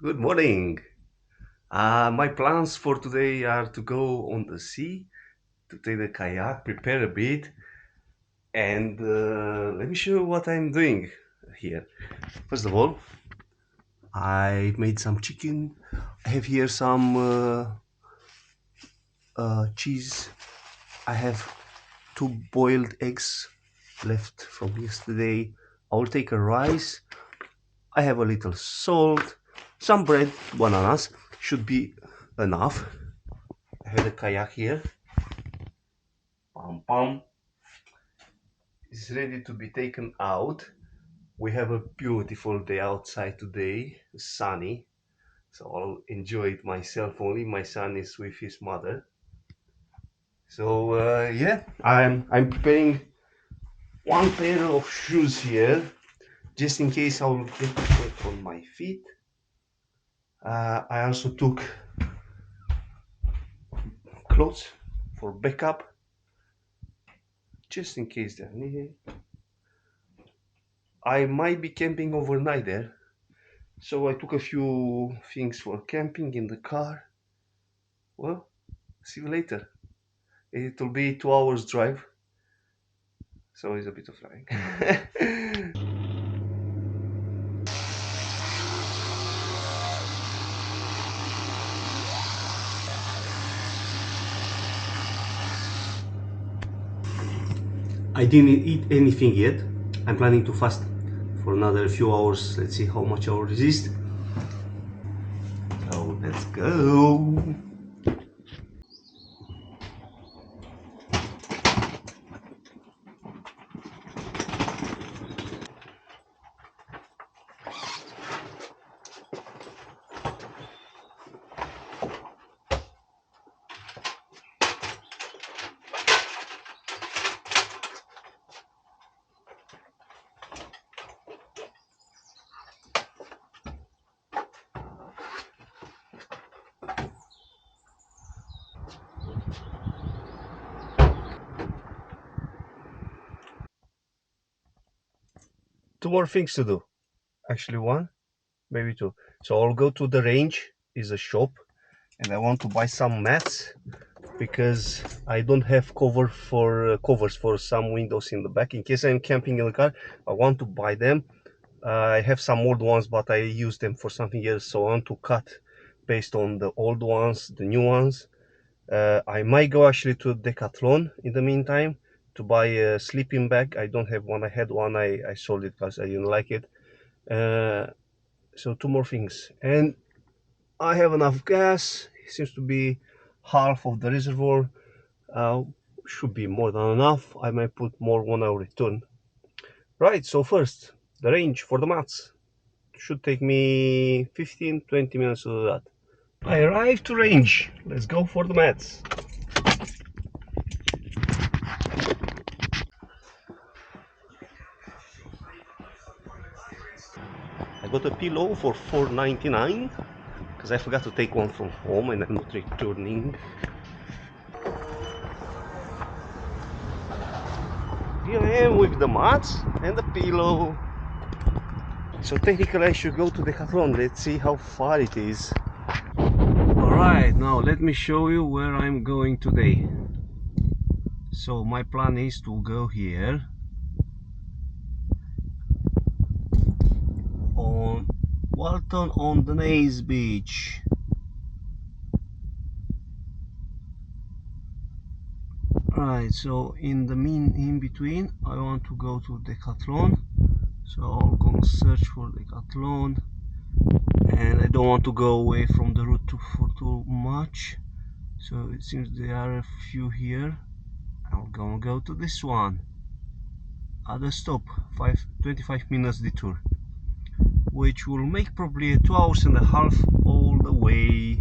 Good morning. My plans for today are to go on the sea, to take the kayak, prepare a bit, and let me show you what I'm doing here. First of all, I made some chicken. I have here some cheese. I have two boiled eggs left from yesterday. I will take a rice. I have a little salt, some bread, bananas. Should be enough. I have the kayak here. Pam pam. Is ready to be taken out. We have a beautiful day outside today, sunny, so I'll enjoy it myself only. My son is with his mother. So yeah, I'm preparing one pair of shoes here, just in case I'll get wet on my feet. I also took clothes for backup, just in case they're needed. I might be camping overnight there, so I took a few things for camping in the car. Well, see you later. It will be 2 hours drive, so it's a bit of flying. I didn't eat anything yet. I'm planning to fast for another few hours. Let's see how much I'll resist. So let's go. Two more things to do. Actually, one, maybe two. So I'll go to the range, is a shop, and I want to buy some mats because I don't have covers for some windows in the back. In case I'm camping in the car, I want to buy them. I have some old ones, but I use them for something else, so I want to cut based on the old ones, the new ones. I might go actually to Decathlon in the meantime to buy a sleeping bag. I don't have one. I had one. I sold it because I didn't like it. Uh, so two more things, and I have enough gas. It seems to be half of the reservoir. Uh, should be more than enough. I might put more when I return. Right. So first, the range for the mats should take me 15-20 minutes to do that. I arrived to range. Let's go for the mats. I got a pillow for 4.99 because I forgot to take one from home and I'm not returning. Here I am with the mats and the pillow. So technically I should go to Decathlon. Let's see how far it is. Alright, now let me show you where I'm going today. So my plan is to go here on Walton on the Naze Beach. Right, so in between I want to go to Decathlon, so I'm gonna search for Decathlon, and I don't want to go away from the route for too much, so it seems there are a few here. I'm gonna go to this one at a stop, 25 minutes detour, which will make probably 2 hours and a half all the way.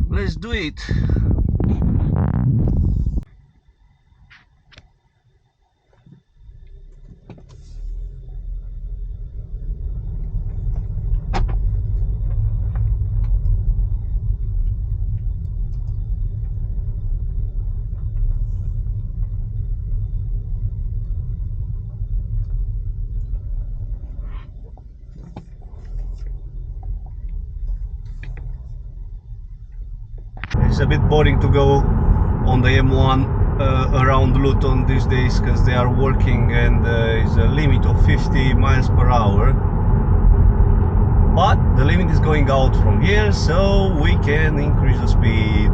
Let's do it. It's a bit boring to go on the M1 around Luton these days because they are working and is a limit of 50 miles per hour. But the limit is going out from here, so we can increase the speed.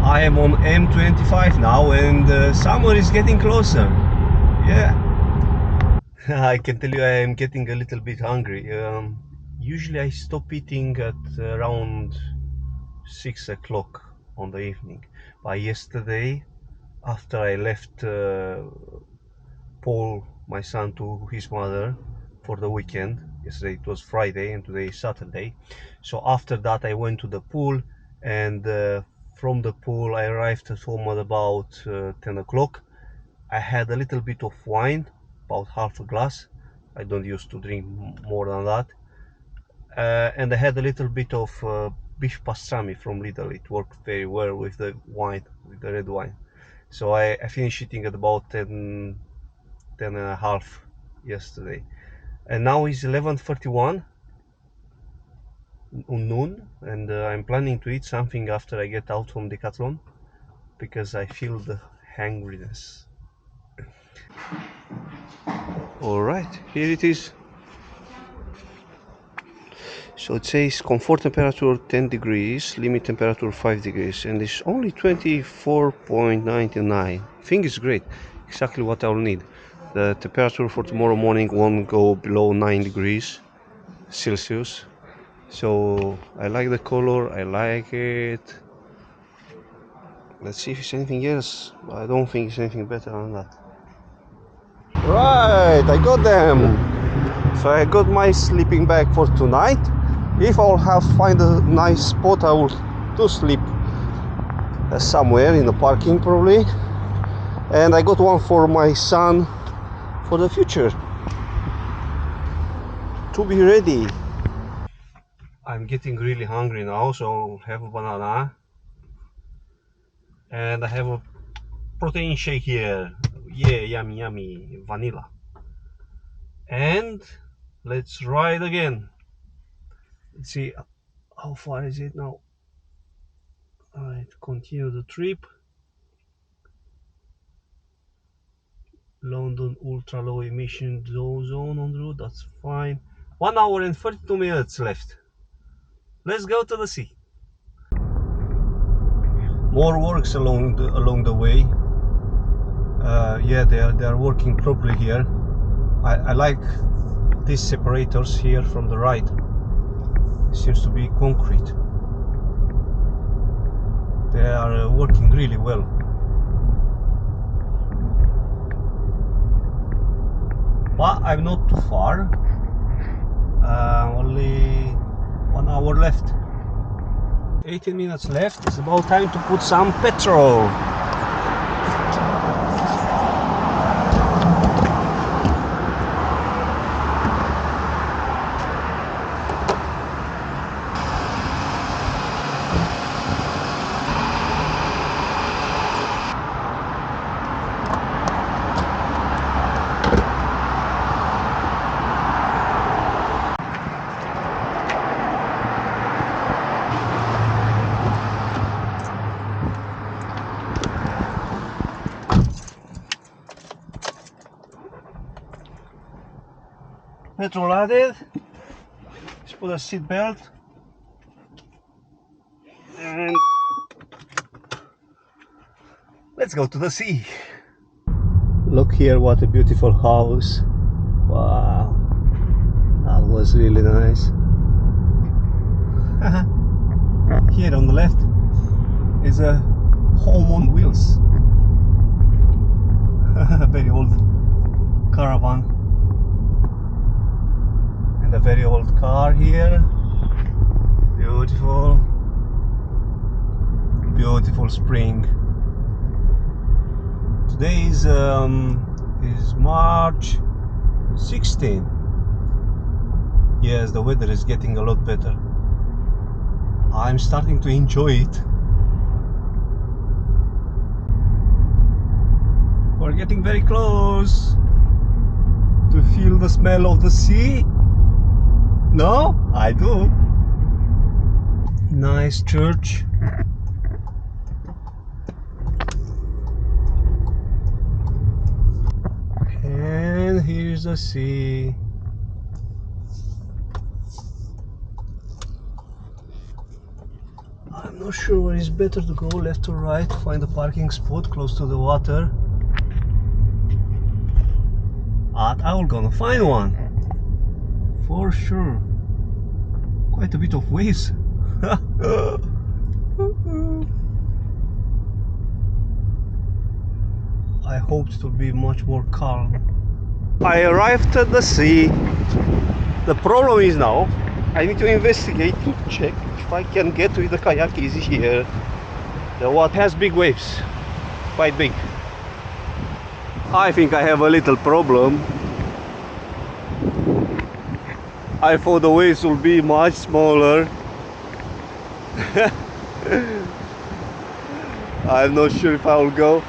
I am on M25 now, and summer is getting closer. Yeah. I can tell you I am getting a little bit hungry. Usually I stop eating at around 6 o'clock on the evening. But yesterday, after I left Paul, my son, to his mother for the weekend, yesterday it was Friday and today is Saturday. So after that I went to the pool, and from the pool I arrived at home at about 10 o'clock. I had a little bit of wine, about half a glass. I don't used to drink more than that. And I had a little bit of beef pastrami from Lidl. It worked very well with the wine, with the red wine. So I finished eating at about 10 and a half yesterday. And now it's 11:31 noon, and I'm planning to eat something after I get out from Decathlon because I feel the hungriness. All right, here it is. So it says comfort temperature 10 degrees, limit temperature 5 degrees, and it's only 24.99. I think it's great, exactly what I'll need. The temperature for tomorrow morning won't go below 9 degrees Celsius. So I like the color, I like it. Let's see if it's anything else. I don't think it's anything better than that. Right, I got them. So I got my sleeping bag for tonight. If I'll have find a nice spot, I will to sleep somewhere in the parking probably. And I got one for my son for the future to be ready. I'm getting really hungry now, so I'll have a banana. And I have a protein shake here. Yeah, yummy, yummy, vanilla. And let's ride again. Let's see how far is it now. Alright, continue the trip. London ultra low emission zone on the road, that's fine. 1 hour and 32 minutes left. Let's go to the sea. More works along the way. Yeah, they are working properly here. I like these separators here from the right. It seems to be concrete. They are working really well. But I'm not too far. Only 1 hour left. 18 minutes left. It's about time to put some petrol. Petrol added. Let's put a seat belt. And let's go to the sea. Look here, what a beautiful house. Wow, that was really nice. Here on the left is a home on wheels. A very old caravan and a very old car here. Beautiful, beautiful spring. Today is March 16. Yes, the weather is getting a lot better. I'm starting to enjoy it. We're getting very close to feel the smell of the sea. No, I do. Nice church. And here's the sea. I'm not sure where it's better to go, left or right, find a parking spot close to the water. But I will gonna find one. For sure. Quite a bit of waves. I hoped to be much more calm. I arrived at the sea. The problem is now I need to investigate to check if I can get with the kayak easy here. The water has big waves, quite big. I think I have a little problem. I thought the waves will be much smaller. I'm not sure if I will go.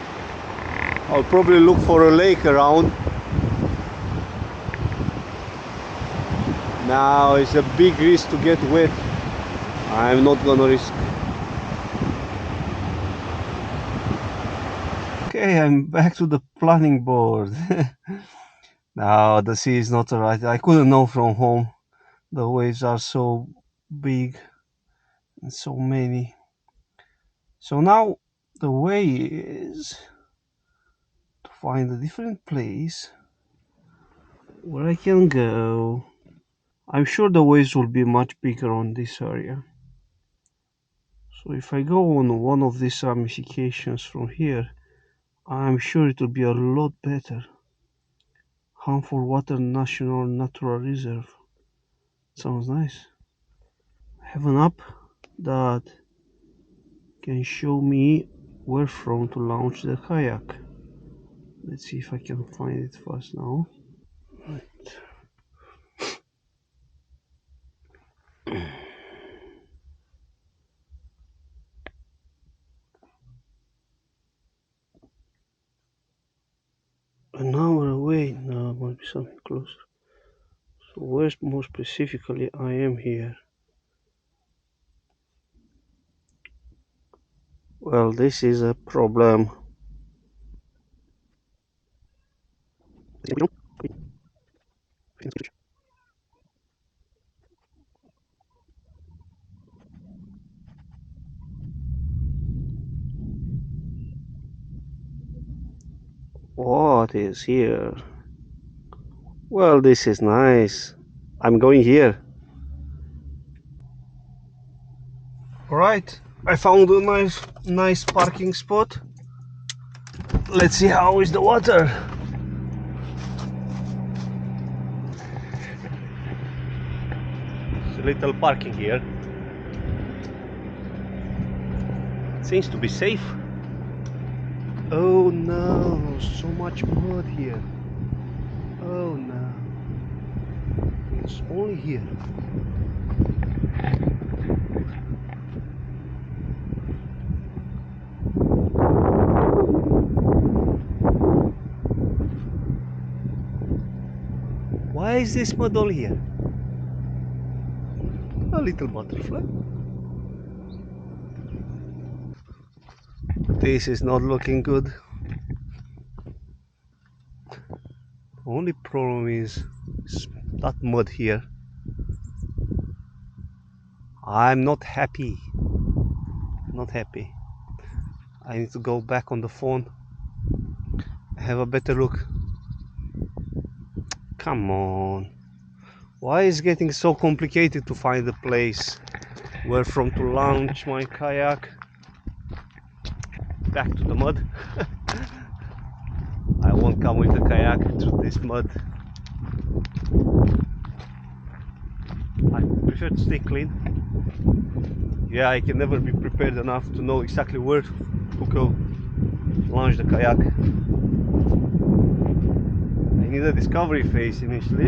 I'll probably look for a lake around. Now it's a big risk to get wet. I'm not gonna risk. Okay, I'm back to the planning board. Now the sea is not alright. I couldn't know from home. The waves are so big and so many. So now the way is to find a different place where I can go. I'm sure the waves will be much bigger on this area. So if I go on one of these ramifications from here, I'm sure it will be a lot better. Harmful Water National Natural Reserve. Sounds nice. I have an app that can show me where from to launch the kayak. Let's see if I can find it fast now. Right. An hour away. No, might be something closer. So where more specifically I am here? Well, this is a problem. What is here? Well, this is nice. I'm going here. Alright, I found a nice parking spot. Let's see how is the water. There's a little parking here. Seems to be safe. Oh no, so much mud here. Oh no. It's only here. Why is this mud all here? A little butterfly. This is not looking good. Only problem is that mud here. I'm not happy. Not happy. I need to go back on the phone. Have a better look. Come on. Why is it getting so complicated to find a place where from to launch my kayak? Back to the mud. I won't come with the kayak through this mud. I prefer to stay clean. Yeah, I can never be prepared enough to know exactly where to go launch the kayak. I need a discovery phase initially,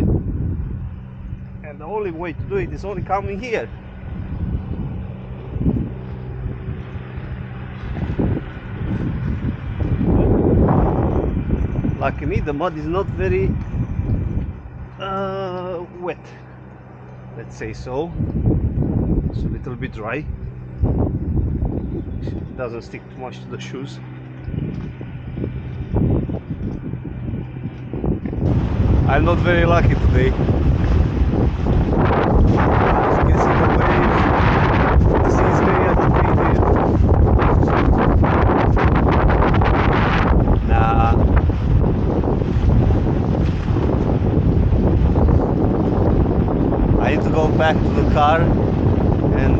and the only way to do it is only coming here. Lucky me, the mud is not very wet. let's say so. It's a little bit dry. It doesn't stick too much to the shoes. I'm not very lucky today. As you can see the waves, the sea is very agitated. Nah. I need to go back to the car and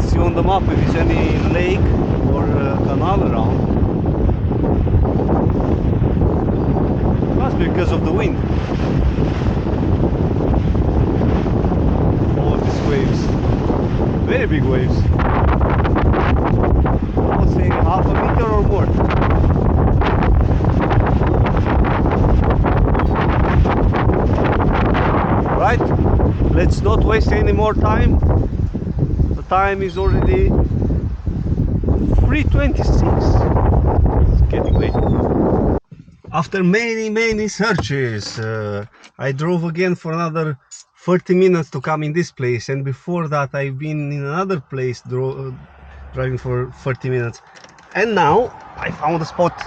see on the map if there's any lake or canal around. That's because of the wind. All of these waves, very big waves. I would say half a meter or more. Right, let's not waste any more time. The time is already 3:26. It's getting late. After many searches, I drove again for another 30 minutes to come in this place, and before that I've been in another place driving for 30 minutes, and now I found a spot.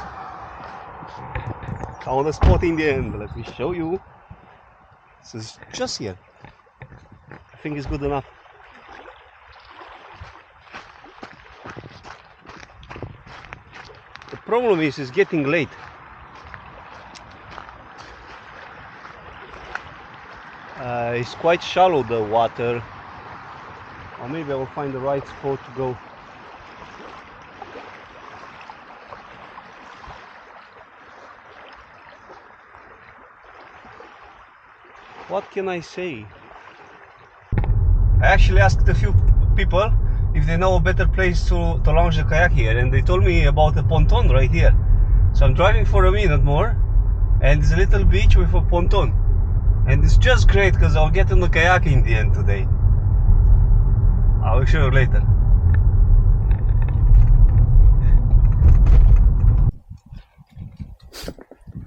Found a spot in the end. Let me show you. This is just here. I think it's good enough. The problem is it's getting late. It's quite shallow, the water, or maybe I will find the right spot to go. What can I say? I actually asked a few people if they know a better place to launch the kayak here, and they told me about a pontoon right here. So I'm driving for a minute more, and it's a little beach with a pontoon. And it's just great because I'll get on the kayak in the end today. I will show you later.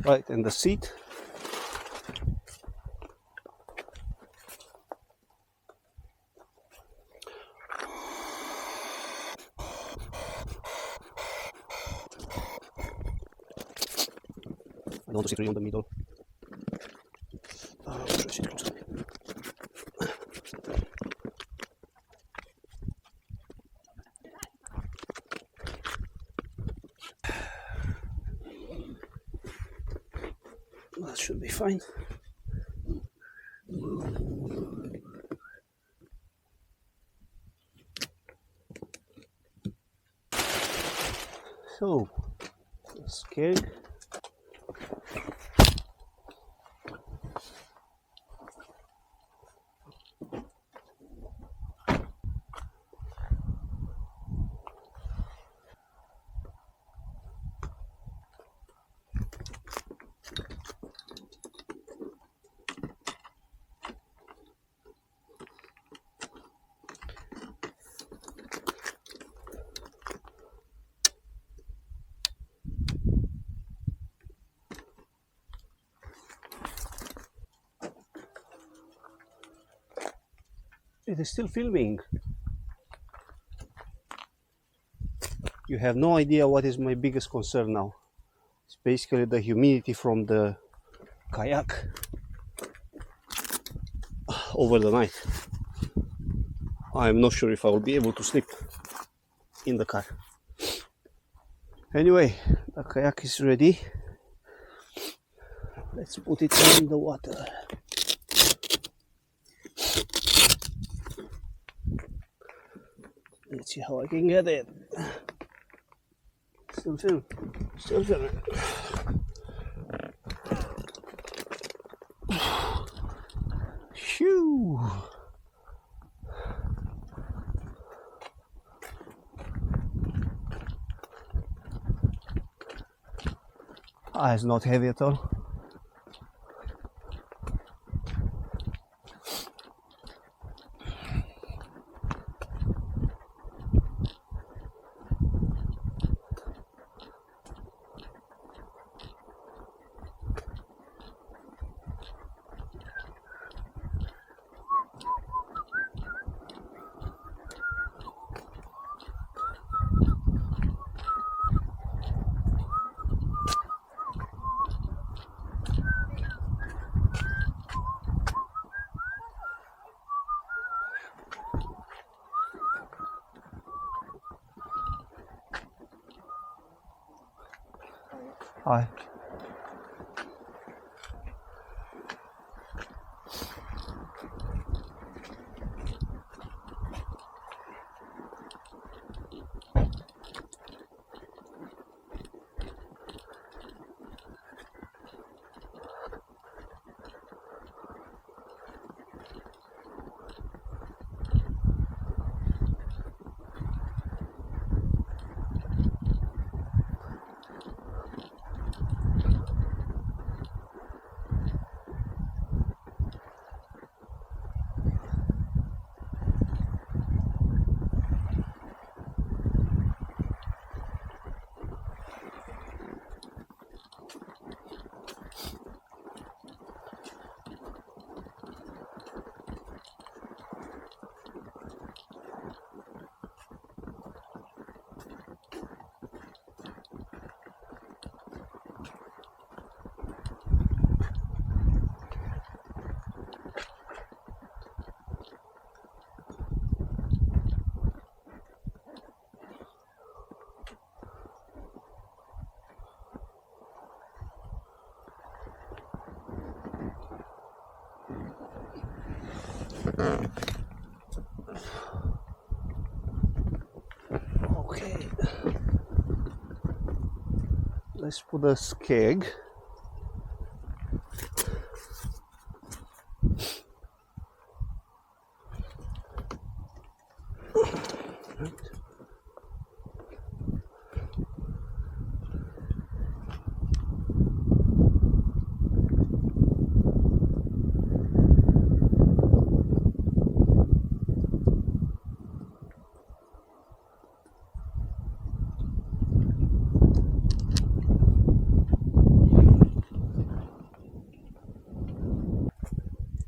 Right, and the seat. I don't want to sit really on the middle. Sit closer. That should be fine. So, scary. It is still filming. You have no idea what is my biggest concern now. It's basically the humidity from the kayak over the night. I'm not sure if I will be able to sleep in the car. Anyway, the kayak is ready. Let's put it in the water. Let's see how I can get it. Still film. Still filming. Shoo! Ah, it's not heavy at all. Hi. Okay, let's put a skeg.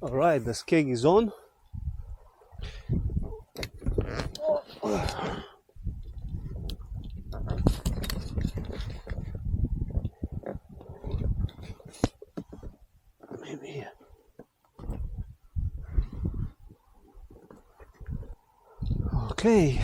All right, the skeg is on. Maybe here. Okay.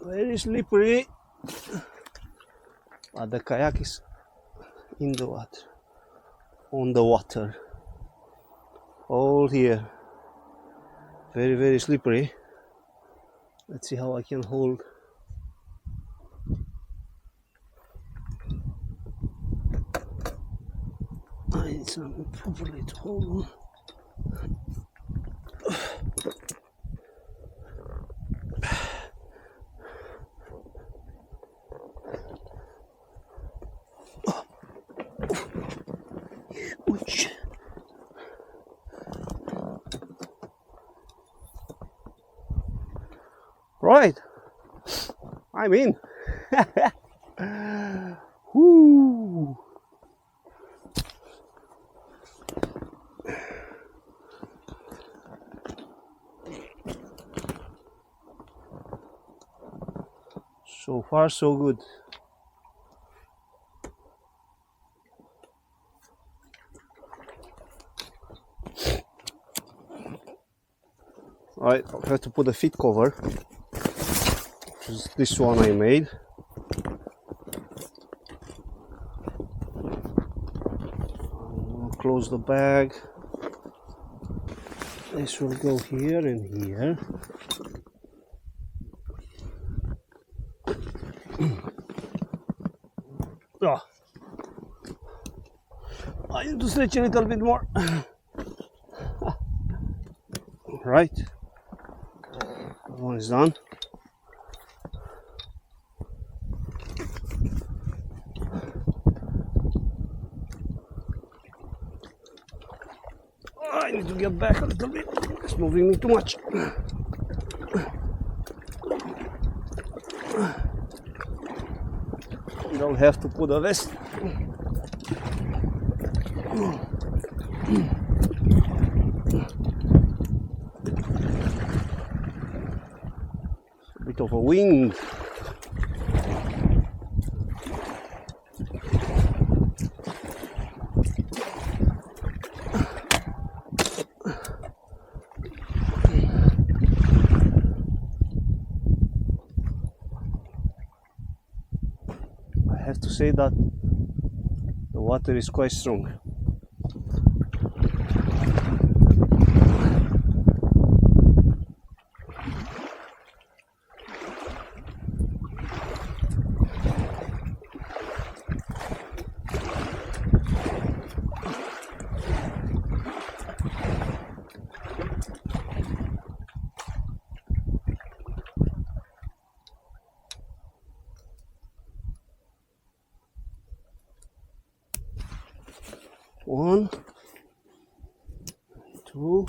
Very slippery, but the kayak is in the water, on the water, all here. Very, very slippery. Let's see how I can hold. I need something properly to hold on. Ouch. Right, I'm in. Woo. So far, so good. Right, I have to put a feet cover, which is this one I made. I'll close the bag. This will go here and here. Oh. I need to stretch a little bit more. Right, that one is done. I need to get back a little bit. It's moving me too much. You don't have to put a vest. A bit of a wind. I have to say that the water is quite strong. One, two.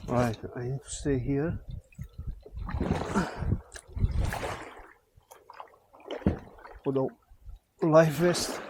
Right, I need to stay here. Put a life vest.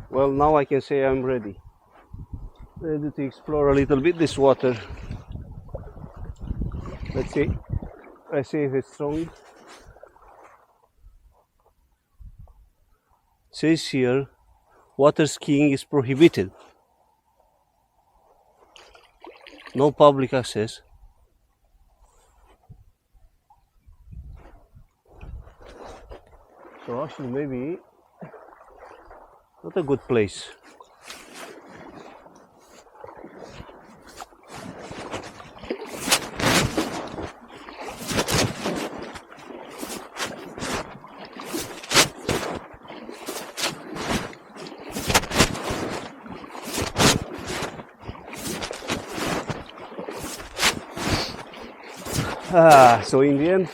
Well, now I can say I'm ready to explore a little bit this water. Let's see if it's strong. It says here, water skiing is prohibited. No public access. So actually maybe not a good place. So in the end,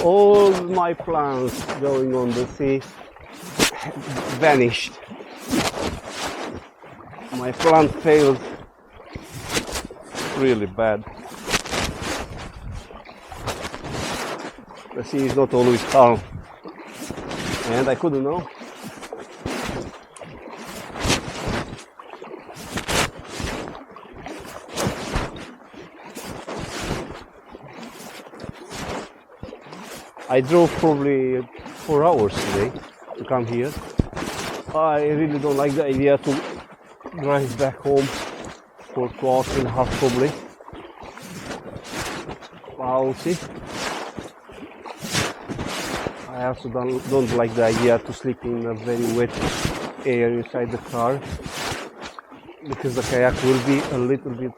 all my plans going on the sea vanished. My plan failed really bad. The sea is not always calm, and I couldn't know. I drove probably 4 hours today to come here. I really don't like the idea to drive back home for 2 hours and a half probably. I'll see. I also don't like the idea to sleep in a very wet area inside the car, because the kayak will be a little bit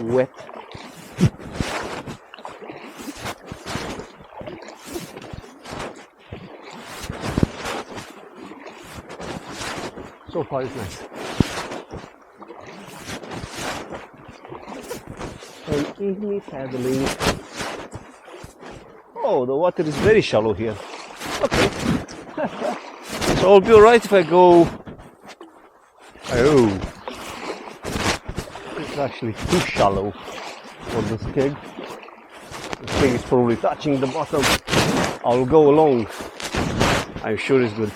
wet. So far it's nice. And easy paddling. Oh, the water is very shallow here. Okay. So I'll be alright if I go. Oh, it's actually too shallow for the skeg. The skeg is probably touching the bottom. I'll go along. I'm sure it's good.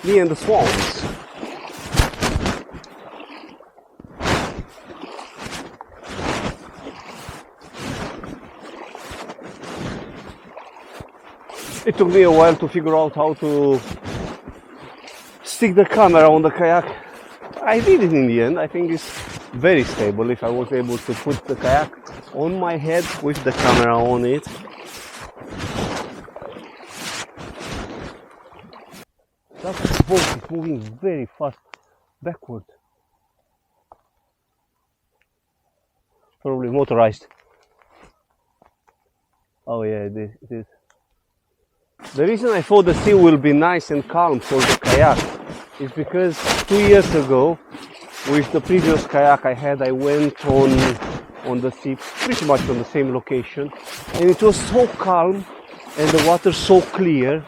Me and the swans. It took me a while to figure out how to stick the camera on the kayak. I did it in the end. I think it's very stable if I was able to put the kayak on my head with the camera on it. That boat is moving very fast backward. Probably motorized. Oh yeah, it is. The reason I thought the sea will be nice and calm for the kayak is because 2 years ago, with the previous kayak I had, I went on the sea, pretty much on the same location, and it was so calm and the water so clear.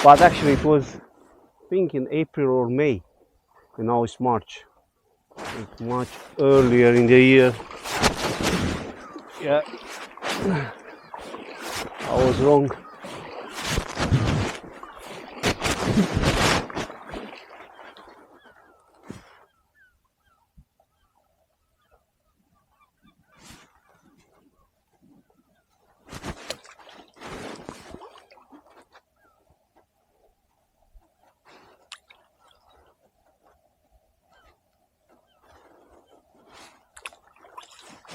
But actually it was, I think, in April or May, and now it's March. It's much earlier in the year. Yeah, I was wrong.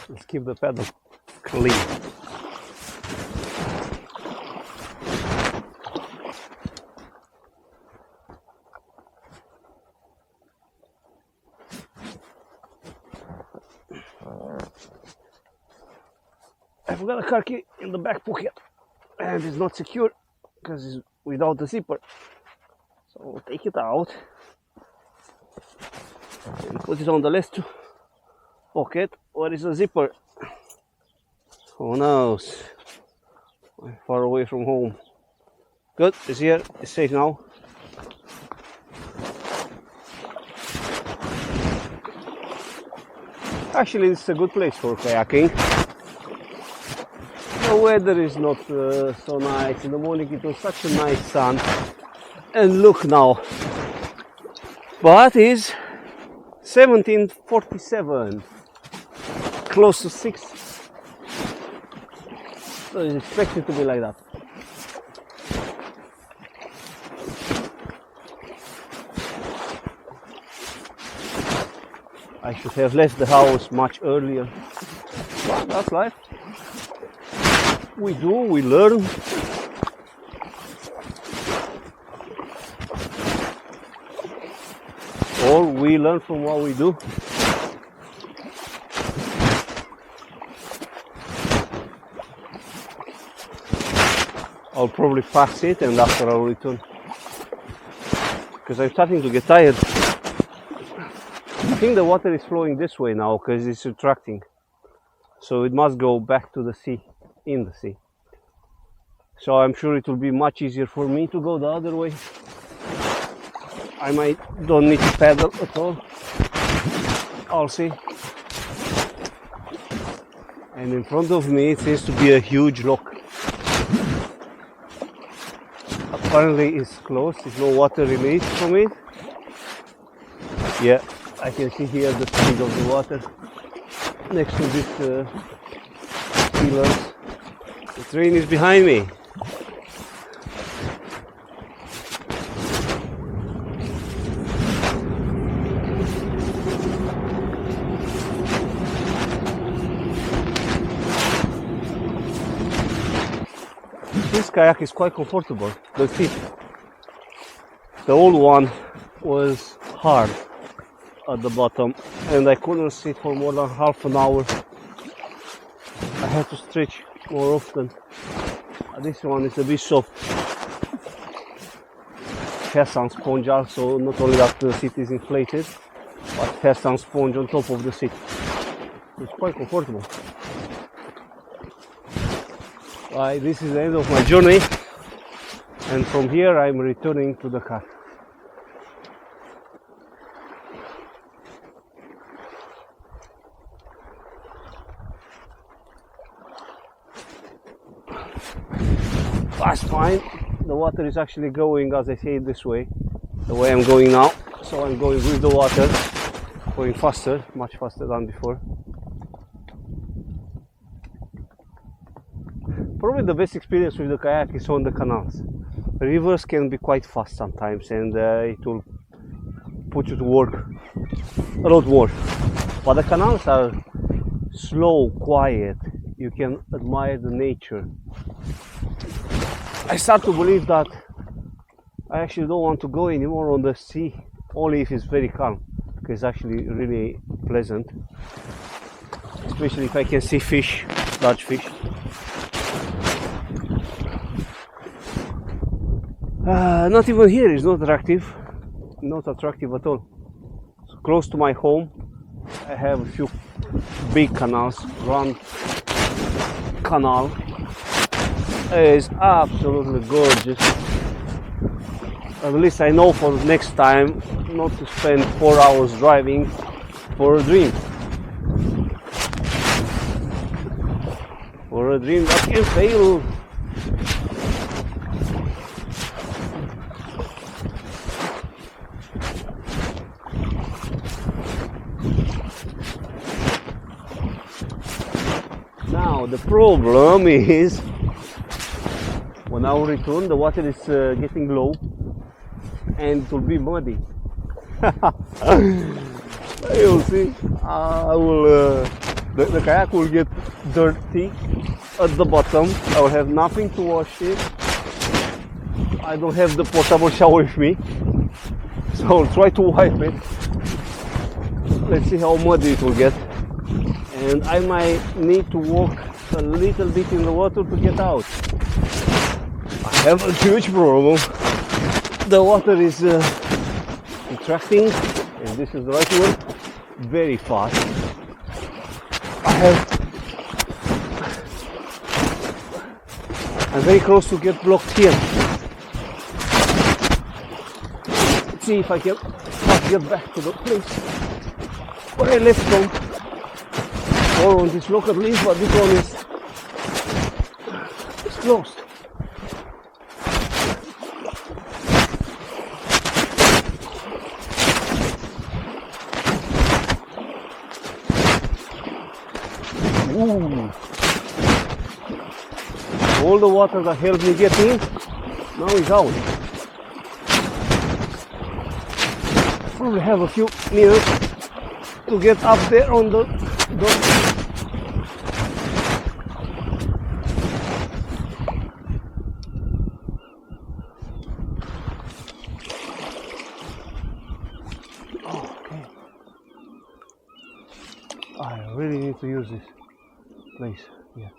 Let's keep the pedal clean. I forgot a car key in the back pocket and it's not secure because it's without the zipper. So we'll take it out and put it on the left pocket. Where is the zipper? Who knows? I'm far away from home. Good, it's here, it's safe now. Actually, it's a good place for kayaking. The weather is not so nice. In the morning it was such a nice sun. And look now. But it's 17:47. Close to 6. So it's expected to be like that. I should have left the house much earlier. But that's life. We do, we learn. Or we learn from what we do. I'll probably pass it and after I'll return. Because I'm starting to get tired. I think the water is flowing this way now because it's retracting. So it must go back to the sea, in the sea. So I'm sure it will be much easier for me to go the other way. I might don't need to paddle at all. I'll see. And in front of me it seems to be a huge lock. Apparently it's closed, there's no water released from it. Yeah, I can see here the speed of the water next to these pillars. The train is behind me. This kayak is quite comfortable. The seat, the old one was hard at the bottom and I couldn't sit for more than half an hour. I had to stretch more often. This one is a bit soft. Has some sponge also, not only that the seat is inflated, but has some sponge on top of the seat. It's quite comfortable. Right, this is the end of my journey, and from here I'm returning to the car. That's fine. The water is actually going, as I say, this way, the way I'm going now. So I'm going with the water, going faster, much faster than before. Probably the best experience with the kayak is on the canals. The rivers can be quite fast sometimes, and it will put you to work a lot more. But the canals are slow, quiet. You can admire the nature. I start to believe that I actually don't want to go anymore on the sea, only if it's very calm, because it's actually really pleasant, especially if I can see fish, large fish. Not even here is not attractive at all. So close to my home I have a few big canals. Grand Canal is absolutely gorgeous. At least I know for the next time not to spend 4 hours driving for a dream. For a dream that can fail. Now the problem is when I will return, the water is getting low and it will be muddy. You'll see. The kayak will get dirty at the bottom. I will have nothing to wash it. I don't have the portable shower with me, so I'll try to wipe it. Let's see how muddy it will get. And I might need to walk a little bit in the water to get out. I have a huge problem. The water is retracting, and this is the right word, very fast. I'm very close to get blocked here. Let's see if I can get back to the place where I left from. Or on this lock at least, but this one is closed. Ooh. All the water that helped me get in now is out. Probably have a few minutes to get up there on the okay. I really need to use this place. Yeah.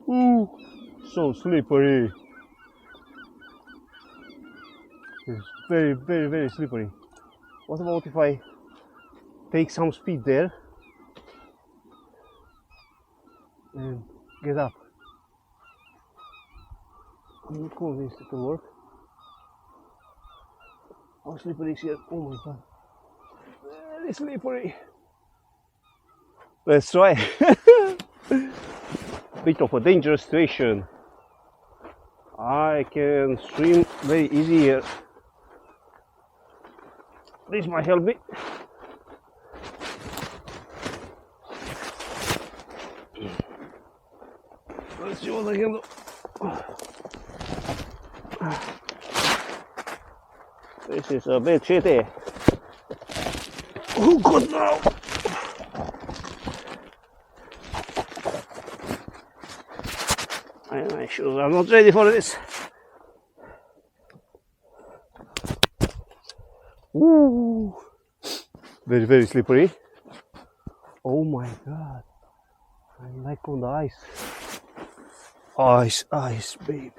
Ooh, so slippery. It's very, very, very slippery. What about if I take some speed there and get up? I'm not convinced it will work. How slippery is here? Oh my god. Very slippery. Let's try. Bit of a dangerous situation. I can swim very easy here. This might help me. Let's see what I can do. This is a bit shitty. Oh god, now. My shoes are not ready for this. Ooh. Very, very slippery. Oh my god. I'm like on the ice. Ice, ice, baby.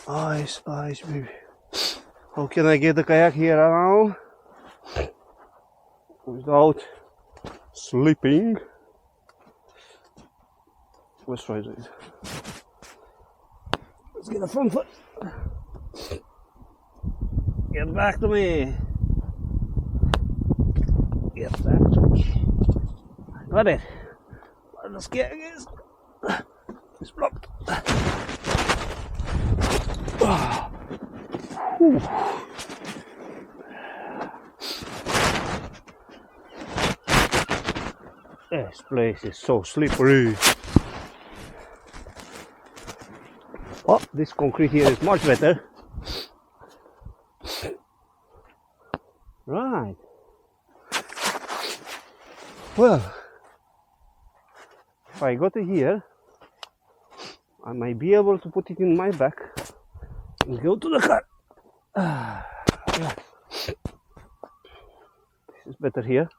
Ice, ice, baby. How can I get the kayak here now without slipping? Let's try this. Let's get the front foot. Get back to me. Get back to me. I got it. But the kayak is blocked. This place is so slippery. Oh, this concrete here is much better. Right. Well, if I got it here, I might be able to put it in my bag and go to the car. Yeah. This is better here.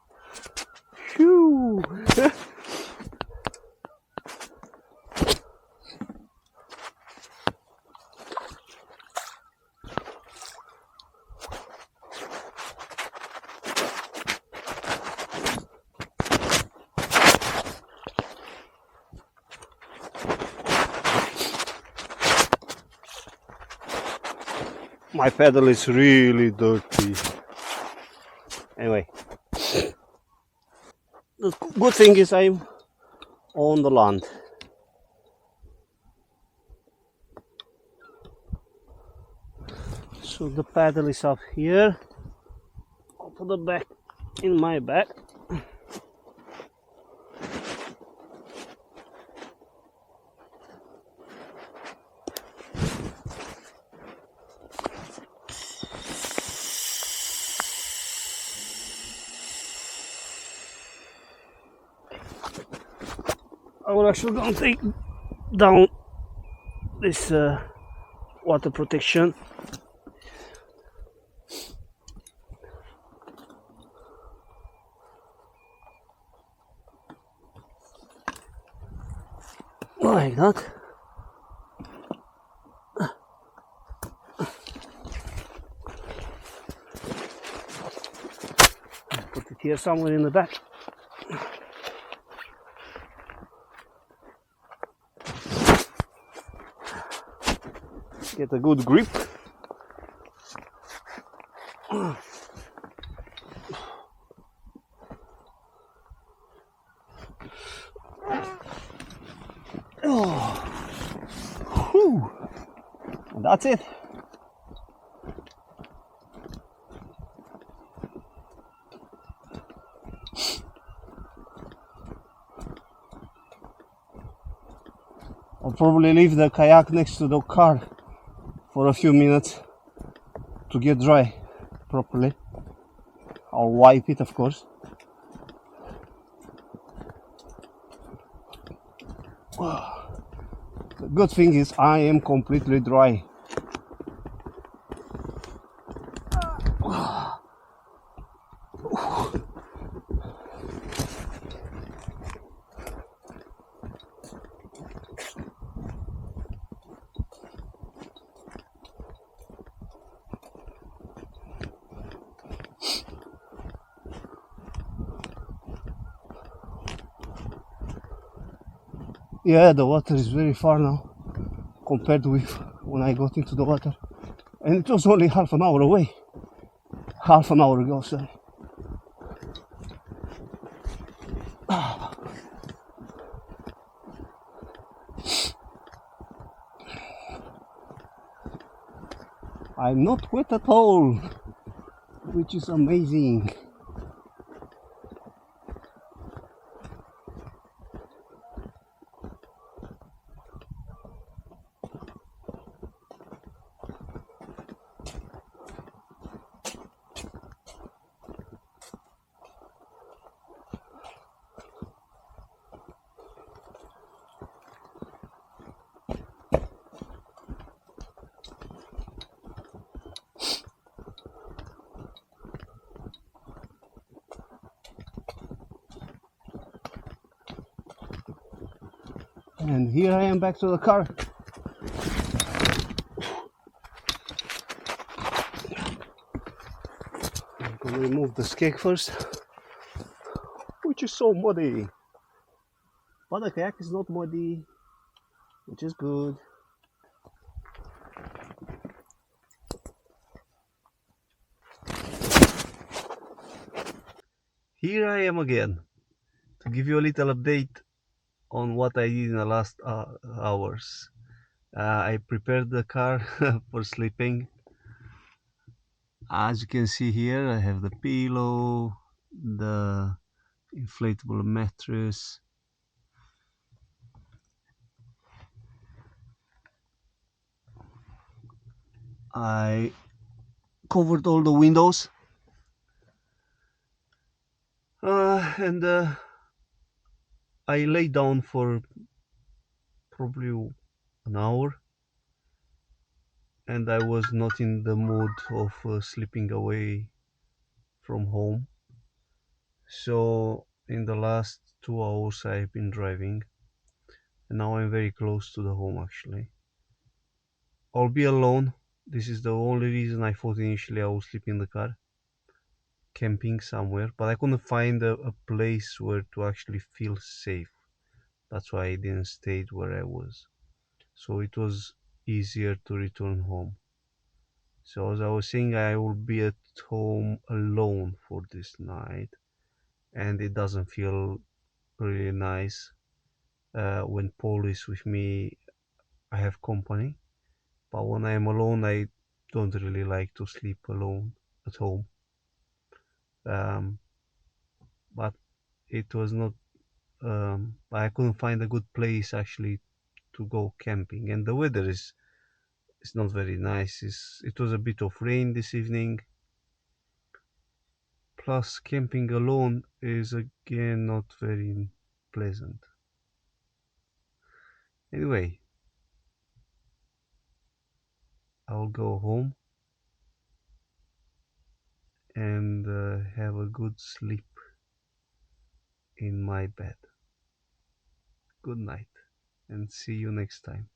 Phew. My pedal is really dirty. Anyway, the good thing is I'm on the land. So the pedal is up here. I'll put it back in my bag. I will actually go and take down this water protection. Like that. Put it here somewhere in the back. Get a good grip. Oh. Whew. And that's it. I'll probably leave the kayak next to the car for a few minutes to get dry properly. I'll wipe it, of course. The good thing is I am completely dry. Yeah, the water is very far now compared with when I got into the water, and it was only half an hour away. Half an hour ago, sorry. I'm not wet at all, which is amazing. And here I am back to the car. I'm gonna remove the skeg first, which is so muddy. But the kayak is not muddy, which is good. Here I am again to give you a little update on what I did in the last hours. I prepared the car for sleeping. As you can see here, I have the pillow, the inflatable mattress. I covered all the windows, and I lay down for probably an hour, and I was not in the mood of sleeping away from home. So in the last 2 hours I've been driving, and now I'm very close to the home actually. I'll be alone. This is the only reason I thought initially I would sleep in the car, camping somewhere, but I couldn't find a place where to actually feel safe. That's why I didn't stay where I was. So it was easier to return home. So as I was saying, I will be at home alone for this night, and it doesn't feel really nice. When Paul is with me, I have company, but when I am alone, I don't really like to sleep alone at home. Um, but it was not. I couldn't find a good place actually to go camping, and the weather is not very nice. It was a bit of rain this evening. Plus, camping alone is again not very pleasant. Anyway, I'll go home and have a good sleep in my bed. Good night, and see you next time.